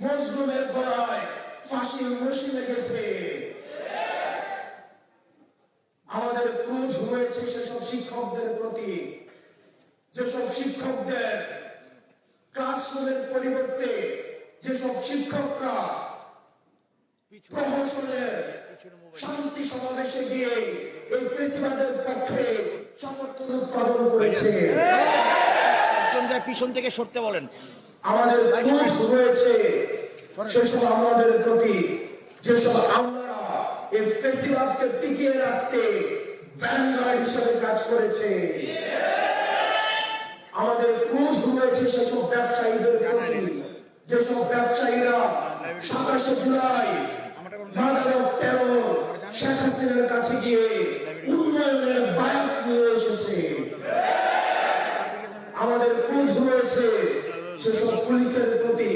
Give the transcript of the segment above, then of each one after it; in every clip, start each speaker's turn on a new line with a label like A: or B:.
A: মজলুমের গলায় ফাঁসির রশি লেগেছে। আমাদের ক্রোধ হয়েছে সেসব শিক্ষকদের প্রতি, যেসব শিক্ষকদের ক্লাসরুমের পরিবর্তে যেসব শিক্ষকরা প্রহসনের শান্তি সমাবেশে গিয়ে এই ফেসিবাদের পক্ষে সমর্থন উৎপাদন করেছে।
B: পিছন থেকে সরতে বলেন।
A: আমাদের ক্রোধ হয়েছে সেসব আমাদের প্রতি, যেসব আমলারা এই ফেসিবাদকে টিকিয়ে রাখতে ভ্যানগার্ড হিসেবে কাজ করেছে। আমাদের ক্রোধ হয়েছে সেসব ব্যবসায়ীদের প্রতি, যেসব ব্যবসায়ীরা 27 July mother of terror Sheikh হাসিনার কাছে গিয়ে উন্নয়নের বায়াত নিয়ে এসেছে। আমাদের ক্রোধ হয়েছে সেসব পুলিশের প্রতি,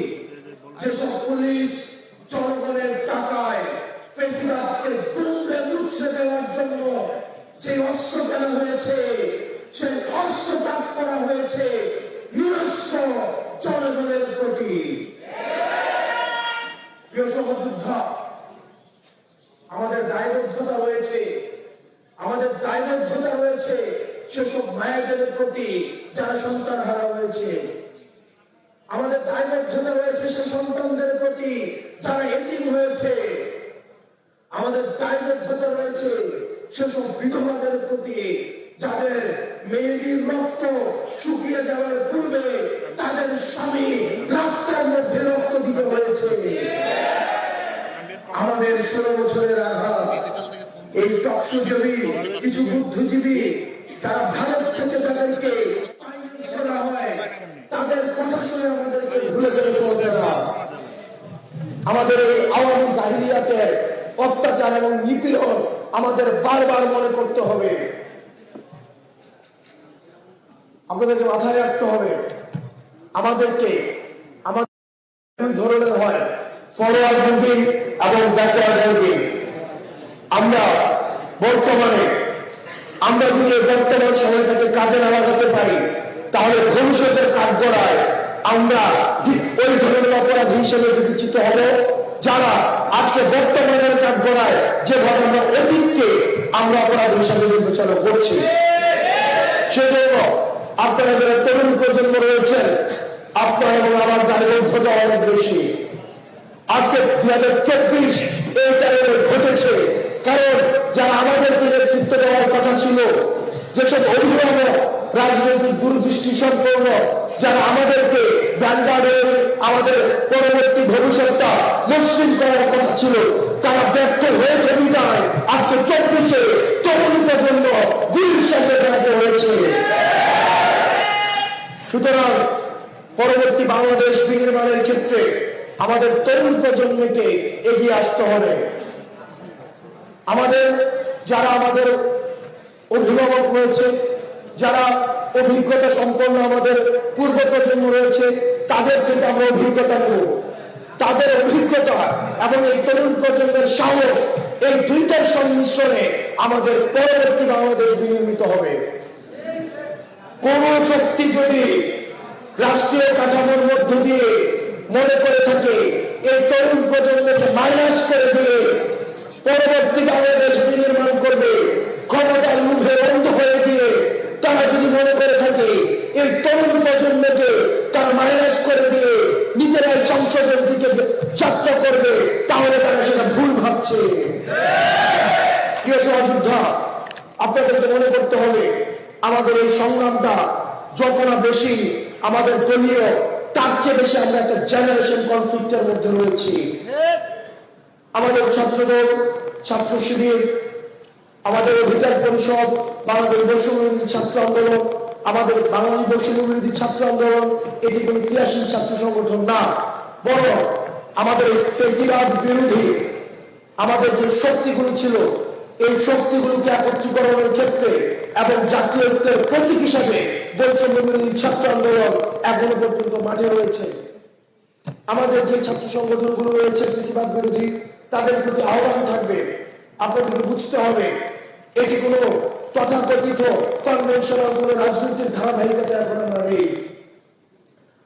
A: যেসব পুলিশ জনগণের টাকায় ফেসিবাদকে দুমড়ে মুচড়ে দেওয়ার জন্য যে অস্ত্র কেনা হয়েছে, সেই অস্ত্র ত্যাগ করা হয়েছে নিরস্ত্র জনগণের প্রতি। প্রিয় সহযোদ্ধা, আমাদের দায়বদ্ধতা রয়েছে, আমাদের দায়বদ্ধতা রয়েছে সেসব মায়েদের প্রতি যারা সন্তান হারা হয়েছে। আমাদের দায়বদ্ধতা রয়েছে সেই সন্তানদের প্রতি যারা এতিম হয়েছে। আমাদের দায়বদ্ধতা রয়েছে সেসব বিধবাদের প্রতি যাদের মেয়েদের রক্ত শুকিয়ে যাওয়ার পূর্বে তাদের স্বামী রাস্তার মধ্যে রক্ত দিতে হয়েছে। আমাদের 16 বছরের আঘাত এই টকশোজীবী কিছু বুদ্ধিজীবী যারা ভারত থেকে যাদেরকে ফাইন্যান্স করা হয় তাদের কথা শুনে আমাদেরকে ভুলে গেলে চলবে না। আমাদের এই আওয়ামী জাহিলিয়াতের অত্যাচার এবং নিপীড়ন আমাদের বারবার মনে করতে হবে, আপনাদেরকে মাথায় রাখতে হবে। আমাদেরকে আমাদের দুই ধরনের হয়, ফরওয়ার্ড মুভিং এবং ব্যাকওয়ার্ড মুভিং। আমরা বর্তমানে আমরা যদি বর্তমান সময়টাকে কাজে না লাগাতে পারি তাহলে ভবিষ্যতের কাঠগড়ায় আমরা ওই ধরনের অপরাধী হিসেবে বিবেচিত হব যারা আজকে বর্তমানের কাঠগড়ায় যেভাবে আমরা অতীতকে আমরা অপরাধ হিসাবে বিবেচনা করছি। সেজন্য আপনারা যারা তরুণ প্রজন্ম রয়েছেন, আপনার এবং আমার দায়বদ্ধতা অনেক বেশি। আজকে 2024 এই কারণে ঘটেছে কারণ যারা আমাদেরকে নেতৃত্ব দেওয়ার কথা ছিল, যেসব অভিভাবক রাজনৈতিক দূরদৃষ্টি সম্পন্ন যারা আমাদেরকে ভ্যানগার্ডের আমাদের পরবর্তী ভবিষ্যৎটা মসৃণ করার কথা ছিল, তারা ব্যর্থ হয়েছে বিদায় আজকে 24-এ তরুণ প্রজন্ম গুলির সামনে দাঁড়াতে হয়েছে। সুতরাং পরবর্তী বাংলাদেশ বিনির্মাণের ক্ষেত্রে আমাদের তরুণ প্রজন্মকে এগিয়ে আসতে হবে। আমাদের যারা আমাদের অভিভাবক রয়েছে, যারা অভিজ্ঞতা সম্পন্ন আমাদের পূর্ব প্রজন্ম রয়েছে, তাদের থেকে আমরা অভিজ্ঞতা নেব। তাদের অভিজ্ঞতা এবং এই তরুণ প্রজন্মের সাহস, এই দুইটার সংমিশ্রণে আমাদের পরবর্তী বাংলাদেশ বিনির্মিত হবে। কোন শক্তি যদি রাষ্ট্রীয় কাঠামোর মধ্য দিয়ে মনে করে থাকে এই তরুণ প্রজন্মকে মাইনাস করে দিয়ে পরবর্তী বাংলাদেশ বিনির্মাণ করবে, ক্ষমতার লোভে অন্ধ হয়ে দিয়ে তারা যদি মনে করে থাকে এই তরুণ প্রজন্মকে তারা মাইনাস করে দিয়ে নিজেরাই সংসদের দিকে যাত্রা করবে, তাহলে তারা সেটা ভুল ভাবছে। প্রিয় সহযোদ্ধা, আপনাদেরকে মনে করতে হবে আমাদের এই সংগ্রামটা যত না বেশি আমাদের দলীয়, তার চেয়ে বেশি আমরা একটা জেনারেশন কনফ্লিক্টের মধ্যে রয়েছি। আমাদের ছাত্রদল, ছাত্র শিবির, আমাদের অধিকার পরিষদ, বাংলাদেশ বৈষম্য বিরোধী ছাত্র আন্দোলন, আমাদের বাংলাদেশ বৈষম্য বিরোধী ছাত্র আন্দোলন এটি কোন ক্রিয়াশীল ছাত্র সংগঠন না, বরং আমাদের ফেসিবাদ বিরোধী আমাদের যে শক্তিগুলো ছিল এই শক্তিগুলোকে একত্রীকরণের ক্ষেত্রে এবং জাতীয় ঐক্যের প্রতীক হিসাবে বৈষম্য বিরোধী ছাত্র আন্দোলন এখনো পর্যন্ত মাঠে রয়েছে। আমাদের যে ছাত্র সংগঠনগুলো রয়েছে ফেসিবাদ বিরোধী, তাদের প্রতি আহ্বান থাকবে, আপনাদেরকে বুঝতে হবে এটি কোনো তথাকথিত কনভেনশনাল কোনো রাজনৈতিক ধারাবাহিকতা এখন আমরা নেই।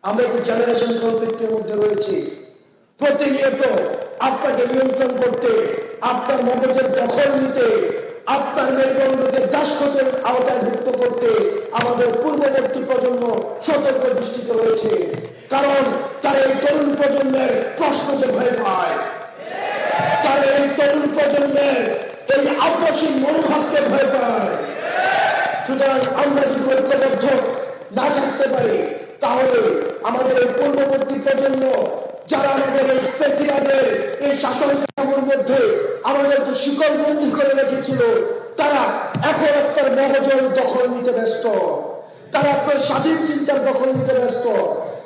A: আমরা একটি জেনারেশন কনফ্লিক্টের মধ্যে রয়েছি। প্রতিনিয়ত আপনাকে নিয়ন্ত্রণ করতে, আপনার মগজের দখল নিতে, আপনার মেরুদণ্ডকে দাসত্বের আওতায়ভুক্ত করতে আমাদের পূর্ববর্তী প্রজন্ম সতর্ক দৃষ্টিতে রয়েছে। কারণ তারা এই তরুণ প্রজন্মের প্রশ্নকে ভয় পায়, তারা এই তরুণ প্রজন্মের এই আগ্রাসী মনোভাবকে ভয় পায়। সুতরাং আমরা যদি ঐক্যবদ্ধ না থাকতে পারি, তাহলে আমাদের এই পূর্ববর্তী প্রজন্ম যারা আমাদের এই ফেসিবাদের এই শাসন কাঠামোর মধ্যে আমাদেরকে শিকল বন্দী করে রেখেছিল, তারা এখন আপনার মগজের দখল নিতে ব্যস্ত, তারা আপনার স্বাধীন চিন্তার দখল নিতে ব্যস্ত,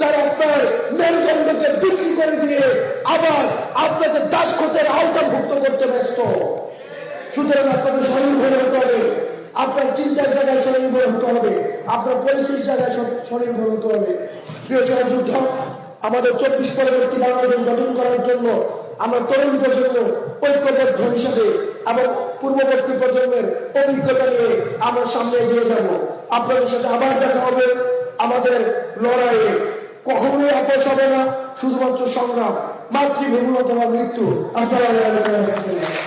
A: তারা আপনার মেরুদণ্ডকে বিক্রি করে দিয়ে আবার আপনাকে দাসত্বের আওতাভুক্ত করতে ব্যস্ত। সুতরাং আপনাকে স্বনির্ভর হতে হবে, আপনার চিন্তার জায়গায় স্বনির্ভর হতে হবে, আপনার পরিস্থিতির জায়গায় স্বনির্ভর হতে হবে। প্রিয় সহযোদ্ধ, আমাদের 24 পরবর্তী বাংলাদেশ গঠন করার জন্য আমরা তরুণ প্রজন্ম ঐক্যবদ্ধ হিসাবে এবং পূর্ববর্তী প্রজন্মের অভিজ্ঞতা নিয়ে আমরা সামনে এগিয়ে যাব। আপনাদের সাথে আবার দেখা হবে। আমাদের লড়াইয়ে কখনোই আপোষ হবে না, শুধুমাত্র সংগ্রাম, মাতৃভূমি অথবা মৃত্যু। আসসালামু আলাইকুম।